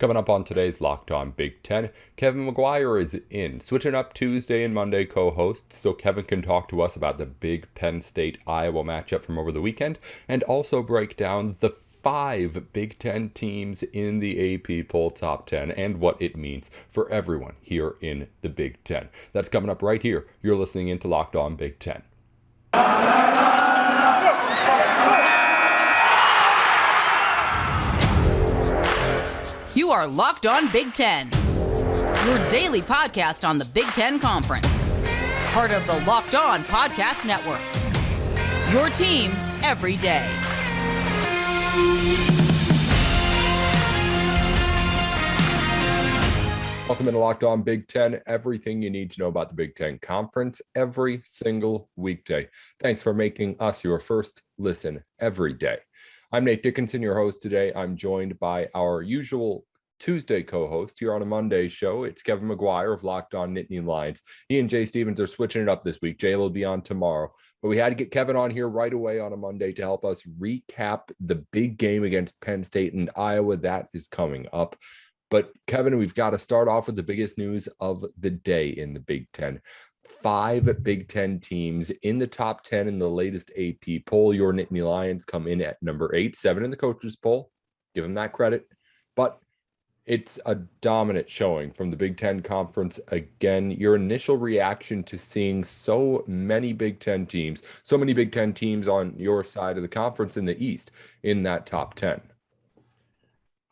Coming up on today's Locked On Big Ten, Kevin McGuire is in, switching up Tuesday and Monday co-hosts so Kevin can talk to us about the big Penn State-Iowa matchup from over the weekend and also break down the 5 Big Ten teams in the AP poll top 10 and what it means for everyone here in the Big Ten. That's coming up right here. You're listening into Locked On Big Ten. You are Locked On Big Ten, your daily podcast on the Big Ten Conference. Part of the Locked On Podcast Network. Your team every day. Welcome to Locked On Big Ten, everything you need to know about the Big Ten Conference every single weekday. Thanks for making us your first listen every day. I'm Nate Dickinson, your host today. I'm joined by our usual Tuesday co-host here on a Monday show. It's Kevin McGuire of Locked On Nittany Lions. He and Jay Stevens are switching it up this week. Jay will be on tomorrow. But we had to get Kevin on here right away on a Monday to help us recap the big game against Penn State and Iowa. That is coming up. But Kevin, we've got to start off with the biggest news of the day in the Big Ten. 5 Big Ten teams in the top 10 in the latest AP poll. Your Nittany Lions come in at number 8, 7 in the coaches poll. Give them that credit. But it's a dominant showing from the Big Ten Conference. Again, your initial reaction to seeing so many Big Ten teams on your side of the conference in the East in that top 10.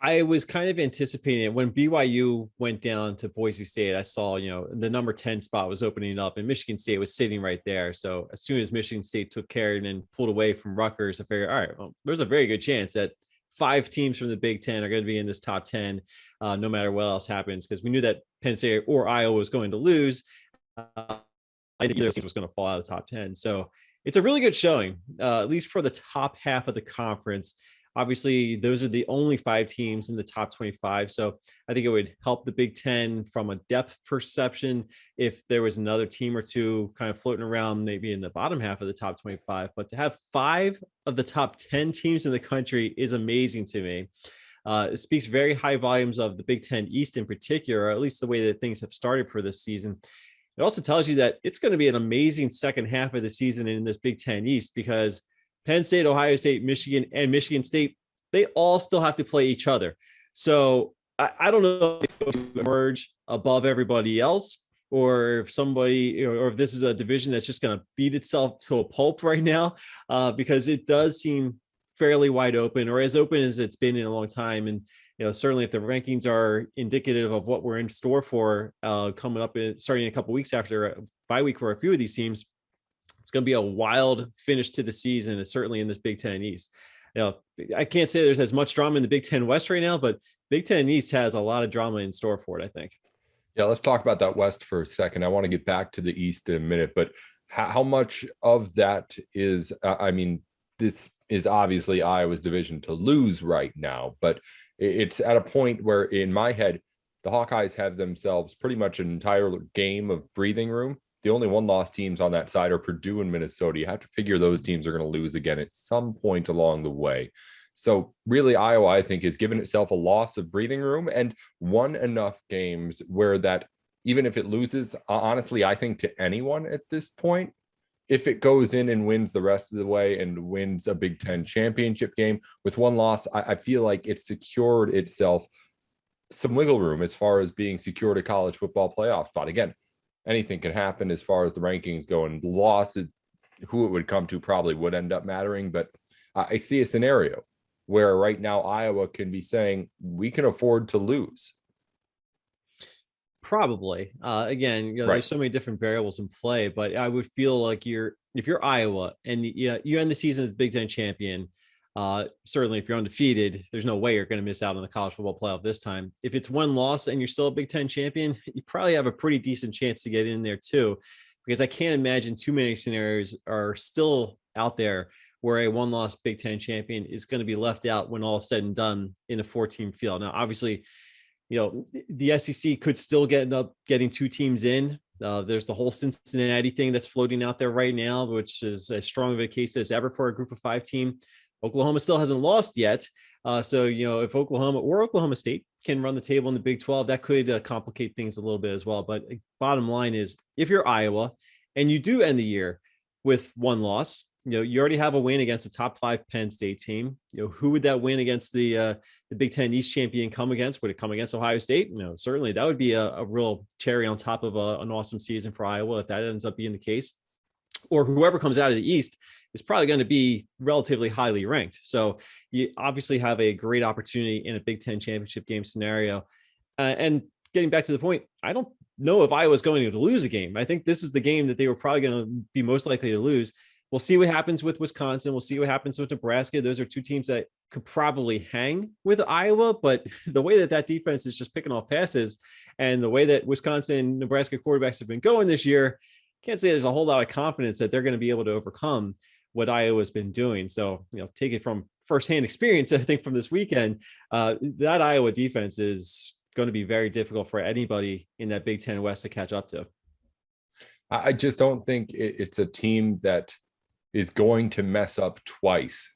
I was kind of anticipating it when BYU went down to Boise State. I saw, the number 10 spot was opening up and Michigan State was sitting right there. So as soon as Michigan State took care and then pulled away from Rutgers, I figured, all right, well, there's a very good chance that 5 teams from the Big Ten are going to be in this top 10, no matter what else happens, because we knew that Penn State or Iowa was going to lose. I think either team was going to fall out of the top 10. So it's a really good showing, at least for the top half of the conference. Obviously, those are the only 5 teams in the top 25. So I think it would help the Big Ten from a depth perception if there was another team or two kind of floating around maybe in the bottom half of the top 25. But to have 5 of the top 10 teams in the country is amazing to me. It speaks very high volumes of the Big Ten East in particular, or at least the way that things have started for this season. It also tells you that it's going to be an amazing second half of the season in this Big Ten East because Penn State, Ohio State, Michigan, and Michigan State, they all still have to play each other. So I don't know if they emerge above everybody else or if somebody, or if this is a division that's just going to beat itself to a pulp right now, because it does seem fairly wide open, or as open as it's been in a long time. And, certainly if the rankings are indicative of what we're in store for coming up, starting a couple weeks after a bye week for a few of these teams, it's going to be a wild finish to the season, and certainly in this Big Ten East. I can't say there's as much drama in the Big Ten West right now, but Big Ten East has a lot of drama in store for it, I think. Yeah, let's talk about that West for a second. I want to get back to the East in a minute, but how much of that is, this is obviously Iowa's division to lose right now, but it's at a point where in my head, the Hawkeyes have themselves pretty much an entire game of breathing room. The only one-loss teams on that side are Purdue and Minnesota. You have to figure those teams are going to lose again at some point along the way. So really, Iowa, I think, has given itself a loss of breathing room and won enough games where that, even if it loses, honestly, I think to anyone at this point, if it goes in and wins the rest of the way and wins a Big Ten championship game with one loss, I feel like it's secured itself some wiggle room as far as being secured a college football playoff spot. Again, anything can happen as far as the rankings go, and losses, who it would come to probably would end up mattering. But I see a scenario where right now Iowa can be saying we can afford to lose. Probably. Again, Right. There's so many different variables in play, but I would feel like if you're Iowa and you end the season as Big Ten champion, certainly if you're undefeated, there's no way you're going to miss out on the college football playoff this time. If it's one loss and you're still a Big Ten champion, you probably have a pretty decent chance to get in there too, because I can't imagine too many scenarios are still out there where a one-loss Big Ten champion is going to be left out when all is said and done in a 4-team field. Now, obviously, the SEC could still end up getting 2 teams in. There's the whole Cincinnati thing that's floating out there right now, which is as strong of a case as ever for a group of 5 team. Oklahoma still hasn't lost yet. So, if Oklahoma or Oklahoma State can run the table in the Big 12, that could complicate things a little bit as well. But bottom line is, if you're Iowa and you do end the year with one loss, you already have a win against a top 5 Penn State team. Who would that win against the Big Ten East champion come against? Would it come against Ohio State? Certainly that would be a real cherry on top of an awesome season for Iowa if that ends up being the case. Or whoever comes out of the East is probably going to be relatively highly ranked. So you obviously have a great opportunity in a Big Ten championship game scenario. And getting back to the point, I don't know if Iowa's going to lose a game. I think this is the game that they were probably going to be most likely to lose. We'll see what happens with Wisconsin. We'll see what happens with Nebraska. Those are two teams that could probably hang with Iowa, but the way that defense is just picking off passes and the way that Wisconsin and Nebraska quarterbacks have been going this year, can't say there's a whole lot of confidence that they're going to be able to overcome what Iowa's been doing. So, take it from firsthand experience, I think from this weekend, that Iowa defense is going to be very difficult for anybody in that Big Ten West to catch up to. I just don't think it's a team that is going to mess up twice.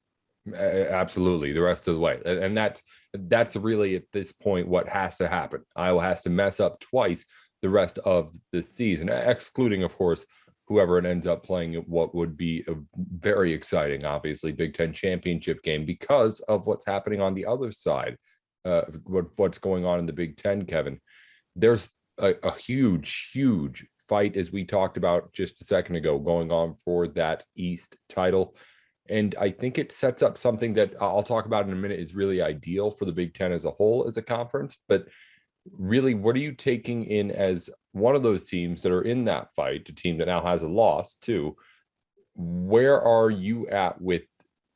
Absolutely, the rest of the way. And that's really at this point what has to happen. Iowa has to mess up twice the rest of the season, excluding, of course, whoever it ends up playing what would be a very exciting, obviously, Big Ten championship game because of what's happening on the other side, what's going on in the Big Ten, Kevin. There's a huge fight, as we talked about just a second ago, going on for that East title. And I think it sets up something that I'll talk about in a minute is really ideal for the Big Ten as a whole as a conference. But really, what are you taking in as one of those teams that are in that fight, a team that now has a loss too? Where are you at with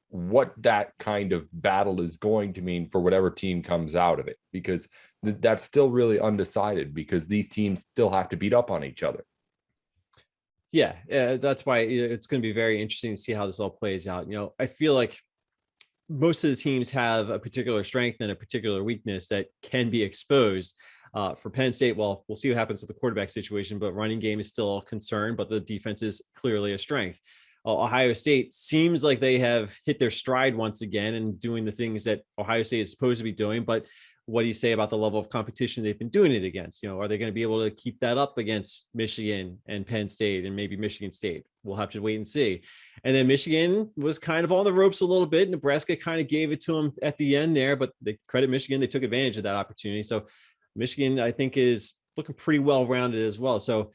what that kind of battle is going to mean for whatever team comes out of it? Because that's still really undecided because these teams still have to beat up on each other. Yeah, that's why it's going to be very interesting to see how this all plays out. I feel like most of the teams have a particular strength and a particular weakness that can be exposed. For Penn State, well, we'll see what happens with the quarterback situation, but running game is still a concern, but the defense is clearly a strength. Ohio State seems like they have hit their stride once again and doing the things that Ohio State is supposed to be doing. But what do you say about the level of competition they've been doing it against? Are they going to be able to keep that up against Michigan and Penn State and maybe Michigan State? We'll have to wait and see. And then Michigan was kind of on the ropes a little bit. Nebraska kind of gave it to them at the end there, but they credit Michigan. They took advantage of that opportunity. So Michigan, I think, is looking pretty well-rounded as well. So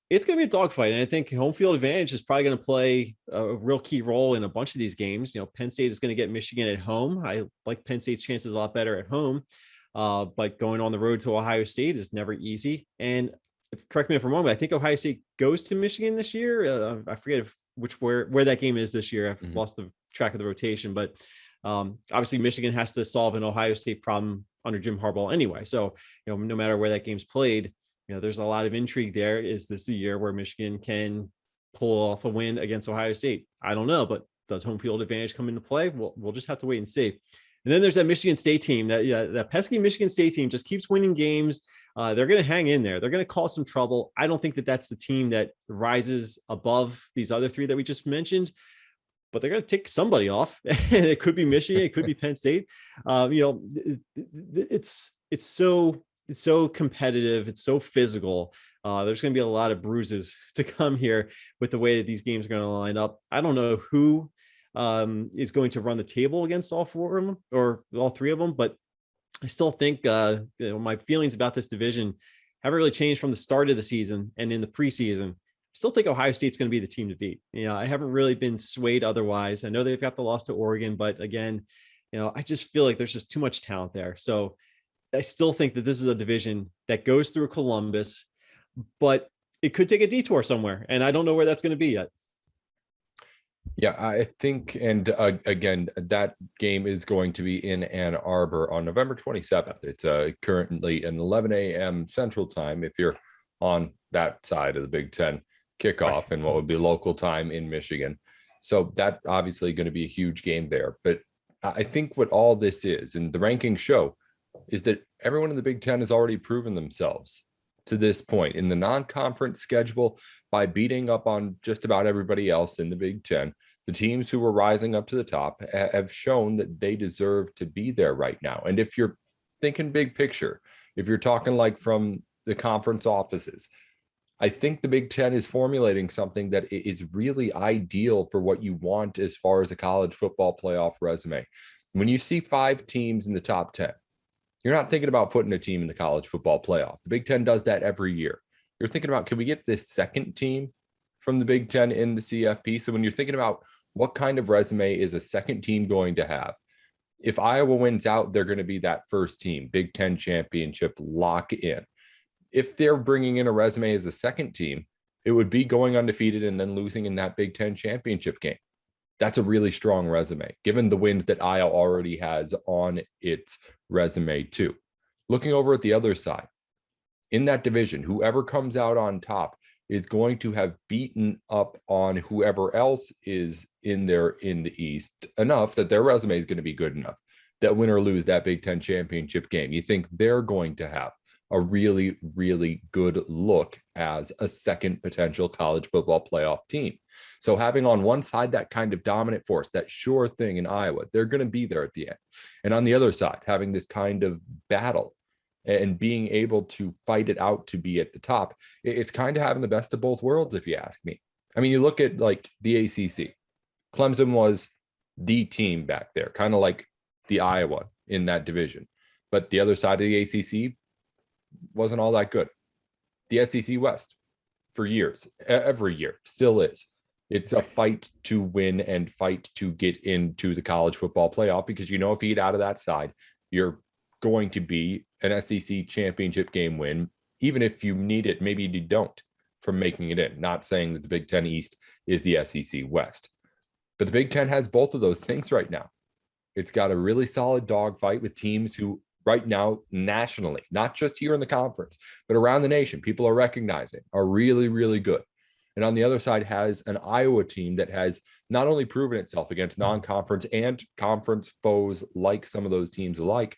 it's going to be a dogfight. And I think home field advantage is probably going to play a real key role in a bunch of these games. Penn State is going to get Michigan at home. I like Penn State's chances a lot better at home. But going on the road to Ohio State is never easy. And correct me if I'm wrong, but I think Ohio State goes to Michigan this year. I forget where that game is this year. I've lost the track of the rotation, but obviously Michigan has to solve an Ohio State problem under Jim Harbaugh anyway. So, no matter where that game's played, there's a lot of intrigue there. Is this the year where Michigan can pull off a win against Ohio State? I don't know, but does home field advantage come into play? We'll just have to wait and see. And then there's that Michigan State team that pesky Michigan State team just keeps winning games. They're going to hang in there. They're going to cause some trouble. I don't think that that's the team that rises above these other three that we just mentioned, but they're going to take somebody off. It could be Michigan. It could be Penn State. It's so competitive. It's so physical. There's going to be a lot of bruises to come here with the way that these games are going to line up. I don't know who is going to run the table against all four of them or all three of them, but I still think my feelings about this division haven't really changed from the start of the season and in the preseason. I still think Ohio State's going to be the team to beat. I haven't really been swayed otherwise. I know they've got the loss to Oregon, but again, I just feel like there's just too much talent there. So I still think that this is a division that goes through Columbus, but it could take a detour somewhere. And I don't know where that's going to be yet. Yeah, I think, and again, that game is going to be in Ann Arbor on November 27th. It's currently an 11 a.m. Central Time if you're on that side of the Big Ten kickoff and what would be local time in Michigan. So that's obviously going to be a huge game there. But I think what all this is, and the rankings show, is that everyone in the Big Ten has already proven themselves to this point in the non-conference schedule by beating up on just about everybody else in the Big Ten. The teams who were rising up to the top have shown that they deserve to be there right now. And if you're thinking big picture, if you're talking like from the conference offices, I think the Big Ten is formulating something that is really ideal for what you want as far as a college football playoff resume. When you see 5 teams in the top 10, you're not thinking about putting a team in the college football playoff. The Big Ten does that every year. You're thinking about, can we get this second team from the Big Ten in the CFP? So when you're thinking about what kind of resume is a second team going to have, if Iowa wins out, they're going to be that first team, Big Ten championship lock in. If they're bringing in a resume as a second team, it would be going undefeated and then losing in that Big Ten championship game. That's a really strong resume, given the wins that Iowa already has on its resume too. Looking over at the other side, in that division, whoever comes out on top is going to have beaten up on whoever else is in there in the East enough that their resume is going to be good enough that win or lose that Big Ten championship game. You think they're going to have a really, really good look as a second potential college football playoff team. So having on one side that kind of dominant force, that sure thing in Iowa, they're going to be there at the end. And on the other side, having this kind of battle and being able to fight it out to be at the top, it's kind of having the best of both worlds, if you ask me. I mean, you look at like the ACC. Clemson was the team back there, kind of like the Iowa in that division. But the other side of the ACC wasn't all that good. The SEC West for years, every year, still is. It's a fight to win and fight to get into the college football playoff, because you know if you get out of that side, you're going to be an SEC championship game win, even if you need it, maybe you don't, from making it in. Not saying that the Big Ten East is the SEC West, but the Big Ten has both of those things right now. It's got a really solid dogfight with teams who right now nationally, not just here in the conference, but around the nation, people are recognizing are really, really good. And on the other side has an Iowa team that has not only proven itself against non-conference and conference foes like some of those teams alike,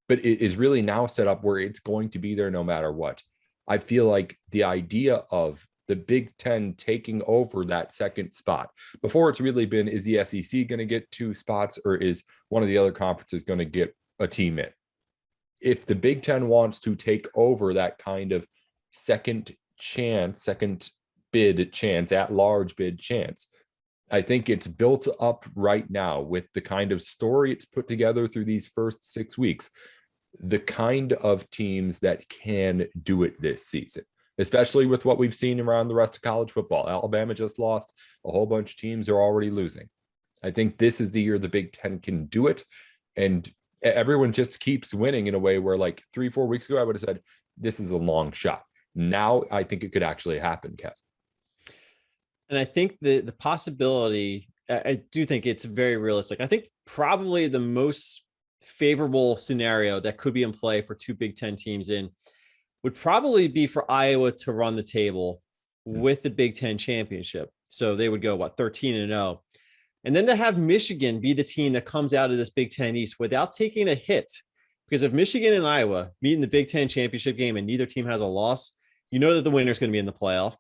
but it is really now set up where it's going to be there no matter what. I feel like the idea of the Big Ten taking over that second spot, before it's really been, is the SEC going to get 2 spots or is one of the other conferences going to get a team in? If the Big Ten wants to take over that kind of second chance, second bid chance, at large bid chance, I think it's built up right now with the kind of story it's put together through these first 6 weeks, the kind of teams that can do it this season, especially with what we've seen around the rest of college football. Alabama just lost. A whole bunch of teams are already losing. I think this is the year the Big Ten can do it. And everyone just keeps winning in a way where like 3-4 weeks ago, I would have said, this is a long shot. Now I think it could actually happen, Kev. And I think the possibility, I do think it's very realistic. I think probably the most favorable scenario that could be in play for 2 Big Ten teams in would probably be for Iowa to run the table with the Big Ten championship. So they would go, 13-0. And then to have Michigan be the team that comes out of this Big Ten East without taking a hit. Because if Michigan and Iowa meet in the Big Ten championship game and neither team has a loss, you know that the winner is going to be in the playoff.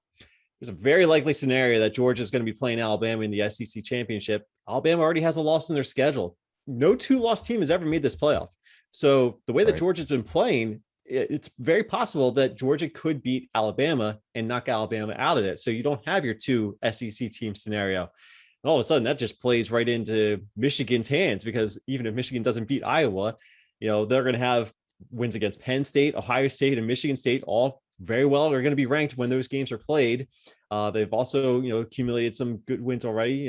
There's a very likely scenario that Georgia is going to be playing Alabama in the SEC championship. Alabama already has a loss in their schedule. No 2-loss team has ever made this playoff. So the way that Georgia's been playing, it's very possible that Georgia could beat Alabama and knock Alabama out of it. So you don't have your 2 SEC team scenario. And all of a sudden that just plays right into Michigan's hands, because even if Michigan doesn't beat Iowa, they're going to have wins against Penn State, Ohio State, and Michigan State, all very well are going to be ranked when those games are played. They've also, accumulated some good wins already,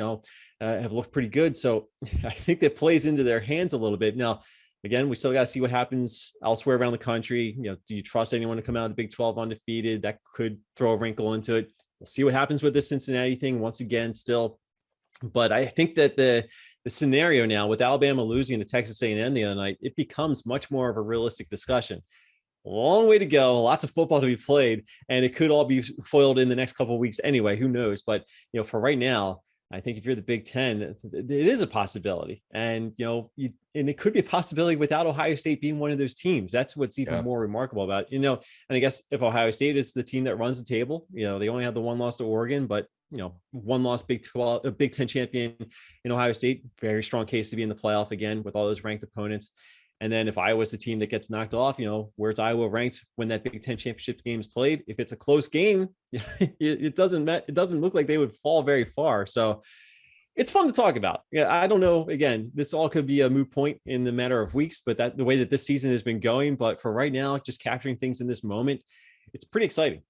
have looked pretty good. So I think that plays into their hands a little bit. Now, again, we still got to see what happens elsewhere around the country. Do you trust anyone to come out of the Big 12 undefeated? That could throw a wrinkle into it. We'll see what happens with the Cincinnati thing once again still. But I think that the scenario now with Alabama losing to Texas A&M the other night, it becomes much more of a realistic discussion. A long way to go, lots of football to be played, and it could all be foiled in the next couple of weeks anyway. Who knows? But for right now, I think if you're the Big Ten, it is a possibility, and and it could be a possibility without Ohio State being one of those teams. That's what's even more remarkable about it. And I guess if Ohio State is the team that runs the table, they only have the 1 loss to Oregon, but 1 loss Big 10 champion in Ohio State, very strong case to be in the playoff again with all those ranked opponents. And then if Iowa's the team that gets knocked off, where's Iowa ranked when that Big Ten championship game is played? If it's a close game, it doesn't look like they would fall very far. So it's fun to talk about. Yeah, I don't know. Again, this all could be a moot point in the matter of weeks, but the way that this season has been going. But for right now, just capturing things in this moment, it's pretty exciting.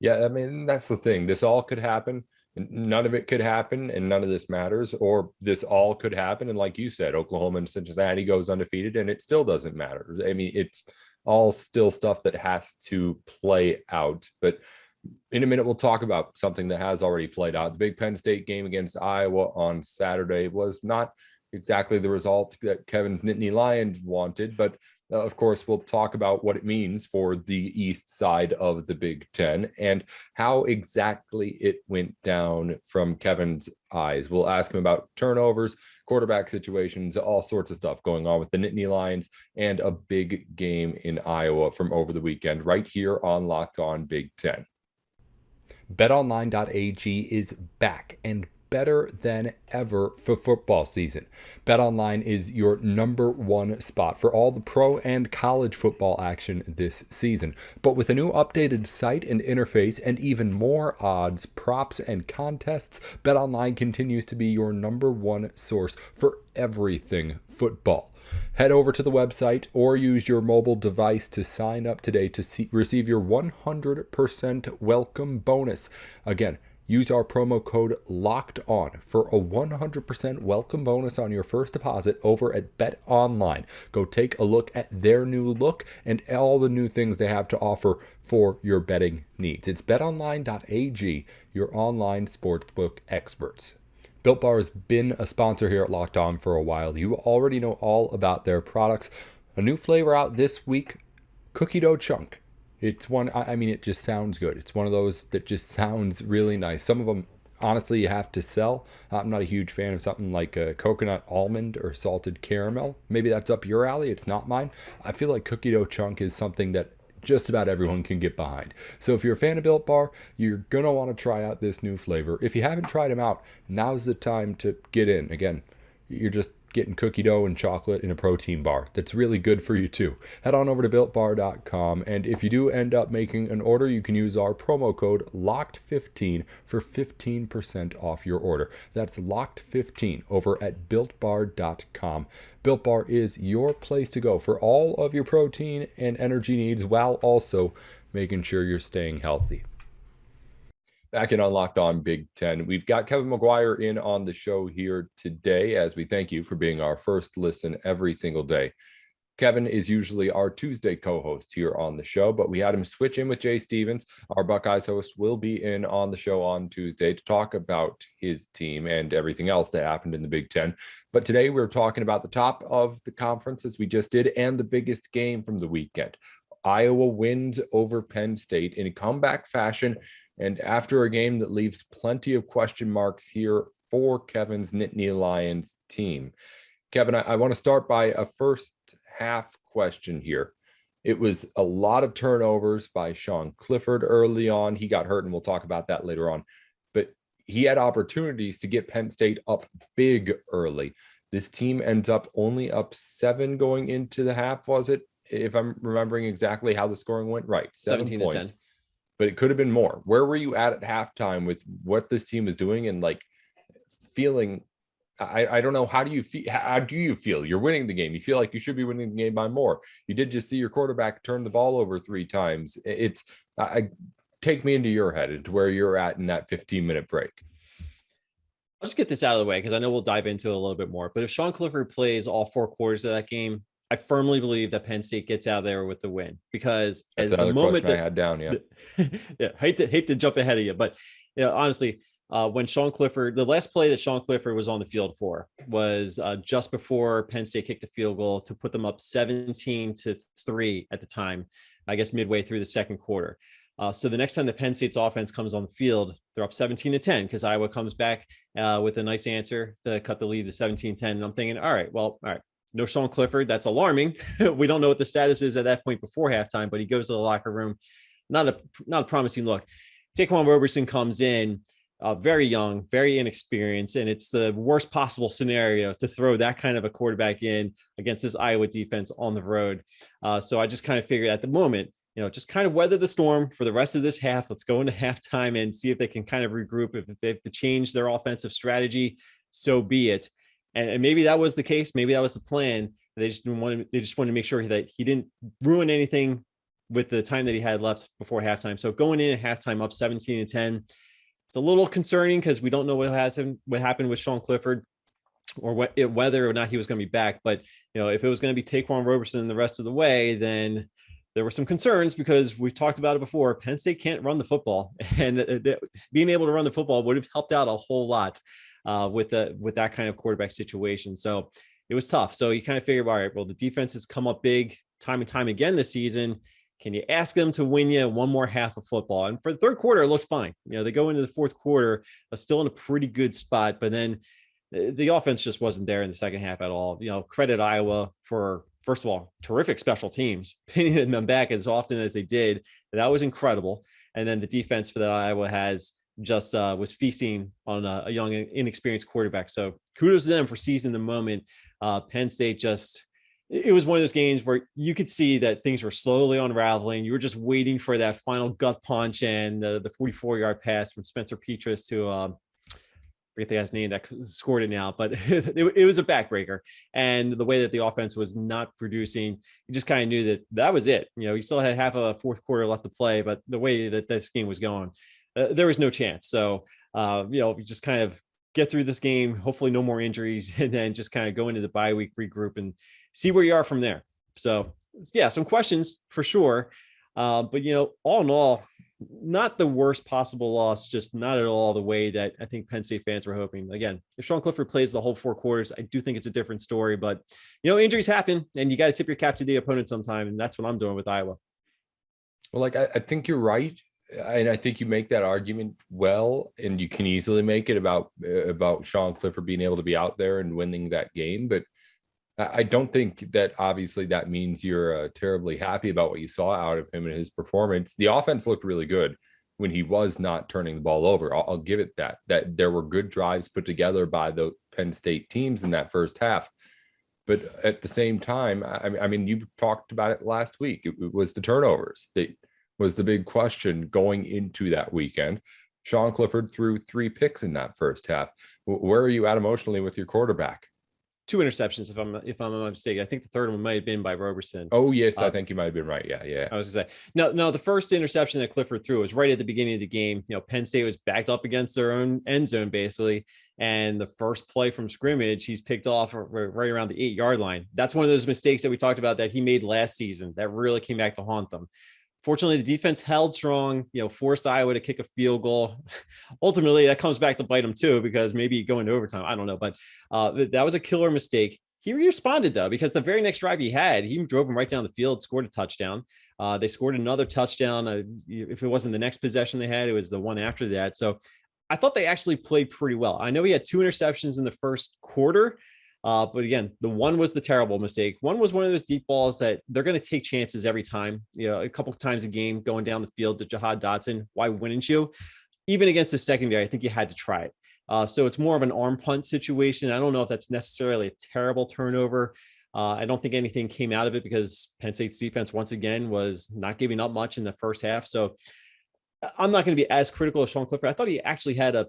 Yeah, I mean, that's the thing. This all could happen. None of it could happen, and none of this matters. Or this all could happen, and like you said, Oklahoma and Cincinnati goes undefeated, and it still doesn't matter. I mean, it's all still stuff that has to play out. But in a minute, we'll talk about something that has already played out. The big Penn State game against Iowa on Saturday was not exactly the result that Kevin's Nittany Lions wanted, but of course, we'll talk about what it means for the east side of the Big Ten and how exactly it went down from Kevin's eyes. We'll ask him about turnovers, quarterback situations, all sorts of stuff going on with the Nittany Lions and a big game in Iowa from over the weekend right here on Locked On Big Ten. BetOnline.ag is back and better than ever for football season. BetOnline is your number one spot for all the pro and college football action this season. But with a new updated site and interface and even more odds, props, and contests, BetOnline continues to be your number one source for everything football. Head over to the website or use your mobile device to sign up today to receive your 100% welcome bonus. Again, use our promo code LOCKEDON for a 100% welcome bonus on your first deposit over at BetOnline. Go take a look at their new look and all the new things they have to offer for your betting needs. It's betonline.ag, your online sportsbook experts. Built Bar has been a sponsor here at Locked On for a while. You already know all about their products. A new flavor out this week, cookie dough chunk. It's one, I mean, it just sounds good. It's one of those that just sounds really nice. Some of them, honestly, you have to sell. I'm not a huge fan of something like a coconut almond or salted caramel. Maybe that's up your alley. It's not mine. I feel like cookie dough chunk is something that just about everyone can get behind. So if you're a fan of Built Bar, you're going to want to try out this new flavor. If you haven't tried them out, now's the time to get in. Again, you're just getting cookie dough and chocolate in a protein bar. That's really good for you too. Head on over to BuiltBar.com, and if you do end up making an order, you can use our promo code LOCKED15 for 15% off your order. That's LOCKED15 over at BuiltBar.com. Built Bar is your place to go for all of your protein and energy needs while also making sure you're staying healthy. Back in on Locked On Big Ten, we've got Kevin McGuire in on the show here today as we thank you for being our first listen every single day. Kevin is usually our Tuesday co-host here on the show, but we had him switch in with Jay Stevens. Our Buckeyes host will be in on the show on Tuesday to talk about his team and everything else that happened in the Big Ten. But today we're talking about the top of the conference as we just did and the biggest game from the weekend. Iowa wins over Penn State in a comeback fashion, and after a game that leaves plenty of question marks here for Kevin's Nittany Lions team. Kevin, I want to start by a first half question here. It was a lot of turnovers by Sean Clifford early on. He got hurt, and we'll talk about that later on. But he had opportunities to get Penn State up big early. This team ends up only up 7 going into the half, was it? If I'm remembering exactly how the scoring went, right? 17 points. To 10. But it could have been more. Where were you at halftime with what this team is doing and like feeling? I don't know. How do you feel? How do you feel? You're winning the game. You feel like you should be winning the game by more. You did just see your quarterback turn the ball over 3 times. Take me into your head, into where you're at in that 15-minute break. I'll just get this out of the way because I know we'll dive into it a little bit more. But if Sean Clifford plays all 4 quarters of that game, I firmly believe that Penn State gets out of there with the win, because that's at the moment that I had down, yeah, hate to jump ahead of you, but honestly, when Sean Clifford, the last play that Sean Clifford was on the field for was just before Penn State kicked a field goal to put them up 17-3 at the time, I guess midway through the second quarter. So the next time the Penn State's offense comes on the field, they're up 17-10 because Iowa comes back with a nice answer to cut the lead to 17-10. And I'm thinking, all right. No Sean Clifford. That's alarming. We don't know what the status is at that point before halftime, but he goes to the locker room. Not a promising look. Taquan Roberson comes in, very young, very inexperienced, and it's the worst possible scenario to throw that kind of a quarterback in against this Iowa defense on the road. So I just kind of figured at the moment, just kind of weather the storm for the rest of this half. Let's go into halftime and see if they can kind of regroup. If they have to change their offensive strategy, so be it. And maybe that was the case. Maybe that was the plan. They just wanted to make sure that he didn't ruin anything with the time that he had left before halftime. So going in at halftime up 17-10, it's a little concerning because we don't know what happened with Sean Clifford or whether or not he was going to be back. But, if it was going to be Taquan Roberson the rest of the way, then there were some concerns because we've talked about it before. Penn State can't run the football, and being able to run the football would have helped out a whole lot with that kind of quarterback situation. So it was tough. So you kind of figure, all right, well, the defense has come up big time and time again this season. Can you ask them to win you one more half of football? And for the third quarter, it looked fine. They go into the fourth quarter, still in a pretty good spot, but then the offense just wasn't there in the second half at all. Credit Iowa for, first of all, terrific special teams, pinning them back as often as they did. That was incredible. And then the defense for that Iowa has just was feasting on a young, inexperienced quarterback. So kudos to them for seizing the moment. Penn State it was one of those games where you could see that things were slowly unraveling. You were just waiting for that final gut punch and the 44-yard pass from Spencer Petras to I forget the guy's name that scored it now, but it was a backbreaker. And the way that the offense was not producing, you just kind of knew that was it. You still had half a fourth quarter left to play, but the way that this game was going, there was no chance. So, you just kind of get through this game, hopefully no more injuries, and then just kind of go into the bye week, regroup, and see where you are from there. So, yeah, some questions for sure. But, all in all, not the worst possible loss, just not at all the way that I think Penn State fans were hoping. Again, if Sean Clifford plays the whole four quarters, I do think it's a different story. But, injuries happen, and you got to tip your cap to the opponent sometime, and that's what I'm doing with Iowa. Well, I think you're right. And I think you make that argument well, and you can easily make it about Sean Clifford being able to be out there and winning that game. But I don't think that obviously that means you're terribly happy about what you saw out of him and his performance. The offense looked really good when he was not turning the ball over. I'll give it that there were good drives put together by the Penn State teams in that first half. But at the same time, I mean, you talked about it last week. It was the turnovers that was the big question going into that weekend. Sean Clifford threw 3 picks in that first half. Where are you at emotionally with your quarterback? 2 interceptions, if I'm not mistaken. I think the third one might have been by Roberson. Oh yes, I think you might have been right. Yeah. I was gonna say no. The first interception that Clifford threw was right at the beginning of the game. Penn State was backed up against their own end zone basically, and the first play from scrimmage, he's picked off right around the 8-yard line. That's one of those mistakes that we talked about that he made last season that really came back to haunt them. Fortunately, the defense held strong, forced Iowa to kick a field goal. Ultimately, that comes back to bite them too, because maybe go into overtime. I don't know, but that was a killer mistake. He responded though, because the very next drive he drove him right down the field, scored a touchdown. They scored another touchdown. If it wasn't the next possession they had, it was the one after that. So I thought they actually played pretty well. I know he had 2 interceptions in the first quarter. But again, the one was the terrible mistake. One was one of those deep balls that they're going to take chances every time, a couple of times a game going down the field to Jahad Dotson. Why wouldn't you? Even against the secondary, I think you had to try it. So it's more of an arm punt situation. I don't know if that's necessarily a terrible turnover. I don't think anything came out of it because Penn State's defense, once again, was not giving up much in the first half. So I'm not going to be as critical of Sean Clifford. I thought he actually had a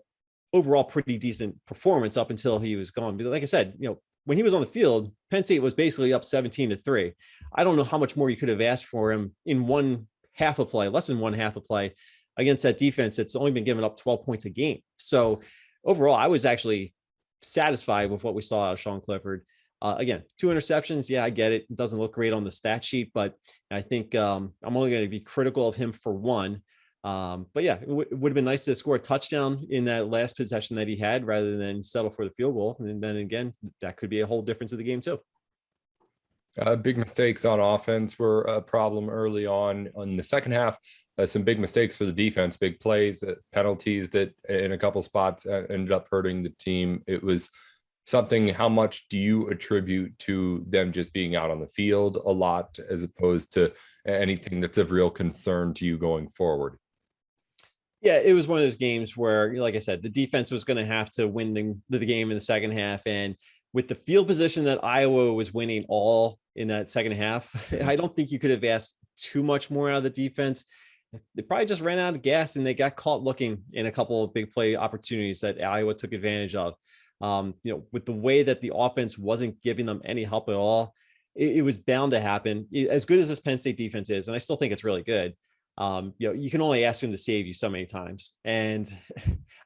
overall pretty decent performance up until he was gone. But like I said, when he was on the field, Penn State was basically up 17-3. I don't know how much more you could have asked for him in one half a play, less than one half a play against that defense that's only been giving up 12 points a game. So overall, I was actually satisfied with what we saw out of Sean Clifford. Again, 2 interceptions. Yeah, I get it. It doesn't look great on the stat sheet, but I think I'm only going to be critical of him for one. But yeah, it would have been nice to score a touchdown in that last possession that he had rather than settle for the field goal. And then again, that could be a whole difference of the game too. Big mistakes on offense were a problem early on in the second half. Some big mistakes for the defense, big plays, penalties that in a couple spots ended up hurting the team. It was something. How much do you attribute to them just being out on the field a lot as opposed to anything that's of real concern to you going forward? Yeah, it was one of those games where, like I said, the defense was going to have to win the game in the second half. And with the field position that Iowa was winning all in that second half, I don't think you could have asked too much more out of the defense. They probably just ran out of gas and they got caught looking in a couple of big play opportunities that Iowa took advantage of. With the way that the offense wasn't giving them any help at all, it was bound to happen. As good as this Penn State defense is, and I still think it's really good, you can only ask him to save you so many times. And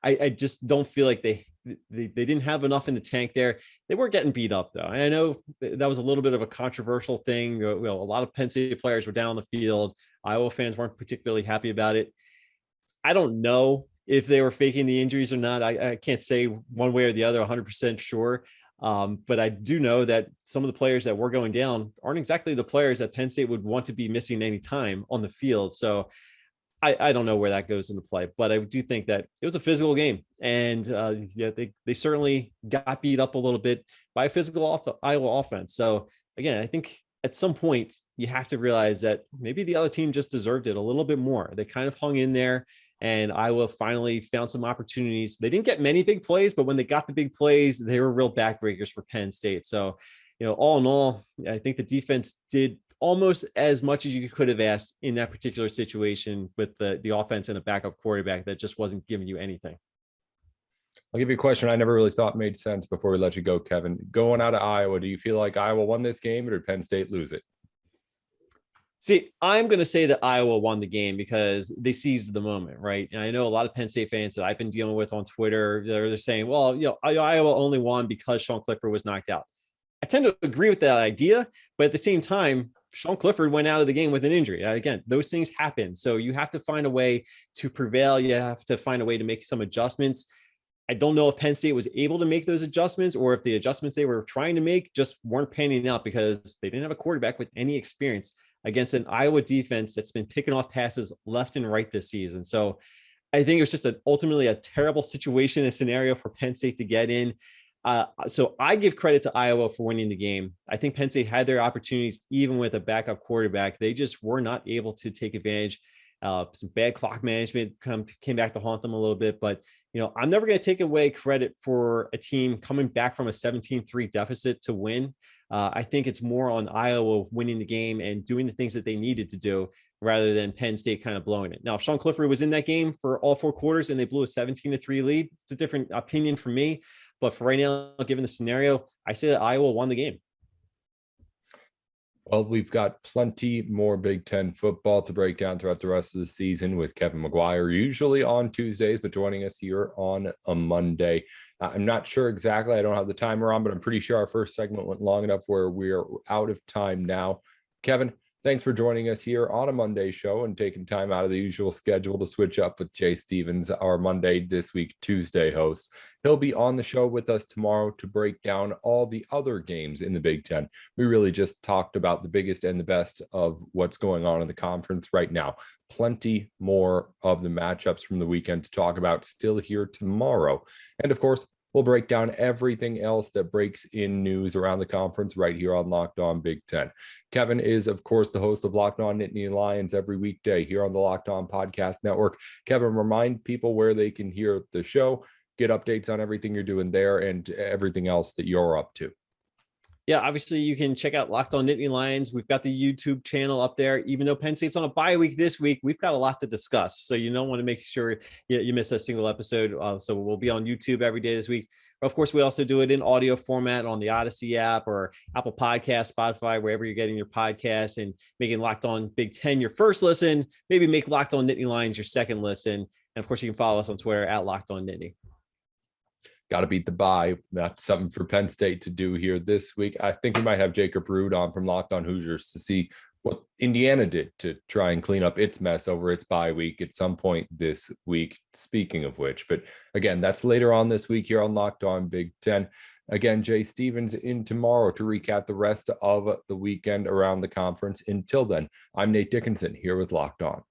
I just don't feel like they didn't have enough in the tank there. They were getting beat up though. And I know that was a little bit of a controversial thing. A lot of Penn State players were down on the field. Iowa fans weren't particularly happy about it. I don't know if they were faking the injuries or not. I can't say one way or the other 100% sure. But I do know that some of the players that were going down aren't exactly the players that Penn State would want to be missing any time on the field. So I don't know where that goes into play, but I do think that it was a physical game. And they certainly got beat up a little bit by a physical Iowa offense. So again, I think at some point you have to realize that maybe the other team just deserved it a little bit more. They kind of hung in there. And Iowa finally found some opportunities. They didn't get many big plays, but when they got the big plays, they were real backbreakers for Penn State. So, all in all, I think the defense did almost as much as you could have asked in that particular situation with the offense and a backup quarterback that just wasn't giving you anything. I'll give you a question I never really thought made sense before we let you go, Kevin. Going out of Iowa, do you feel like Iowa won this game or did Penn State lose it? See, I'm going to say that Iowa won the game because they seized the moment, right? And I know a lot of Penn State fans that I've been dealing with on Twitter, they're saying, well, Iowa only won because Sean Clifford was knocked out. I tend to agree with that idea, but at the same time, Sean Clifford went out of the game with an injury. Again, those things happen. So you have to find a way to prevail. You have to find a way to make some adjustments. I don't know if Penn State was able to make those adjustments or if the adjustments they were trying to make just weren't panning out because they didn't have a quarterback with any experience against an Iowa defense that's been picking off passes left and right this season. So I think it was just ultimately a terrible situation, a scenario for Penn State to get in. So I give credit to Iowa for winning the game. I think Penn State had their opportunities, even with a backup quarterback. They just were not able to take advantage. Some bad clock management came back to haunt them a little bit, but I'm never going to take away credit for a team coming back from a 17-3 deficit to win. I think it's more on Iowa winning the game and doing the things that they needed to do rather than Penn State kind of blowing it. Now, if Sean Clifford was in that game for all 4 quarters and they blew a 17-3 lead, it's a different opinion from me. But for right now, given the scenario, I say that Iowa won the game. Well, we've got plenty more Big Ten football to break down throughout the rest of the season with Kevin McGuire, usually on Tuesdays, but joining us here on a Monday. I'm not sure exactly. I don't have the timer on, but I'm pretty sure our first segment went long enough where we're out of time now. Kevin, thanks for joining us here on a Monday show and taking time out of the usual schedule to switch up with Jay Stevens, our Monday this week, Tuesday host. He'll be on the show with us tomorrow to break down all the other games in the Big Ten. We really just talked about the biggest and the best of what's going on in the conference right now. Plenty more of the matchups from the weekend to talk about still here tomorrow. And of course, we'll break down everything else that breaks in news around the conference right here on Locked On Big Ten. Kevin is, of course, the host of Locked On Nittany Lions every weekday here on the Locked On Podcast Network. Kevin, remind people where they can hear the show, get updates on everything you're doing there and everything else that you're up to. Yeah, obviously you can check out Locked On Nittany Lions. We've got the YouTube channel up there. Even though Penn State's on a bye week this week, we've got a lot to discuss. So you don't want to make sure you miss a single episode. So we'll be on YouTube every day this week. Of course, we also do it in audio format on the Odyssey app or Apple Podcasts, Spotify, wherever you're getting your podcasts, and making Locked On Big Ten your first listen. Maybe make Locked On Nittany Lions your second listen. And of course, you can follow us on Twitter at Locked On Nittany. Got to beat the bye. That's something for Penn State to do here this week. I think we might have Jacob Rude on from Locked On Hoosiers to see what Indiana did to try and clean up its mess over its bye week at some point this week, speaking of which. But again, that's later on this week here on Locked On Big Ten. Again, Jay Stevens in tomorrow to recap the rest of the weekend around the conference. Until then, I'm Nate Dickinson here with Locked On.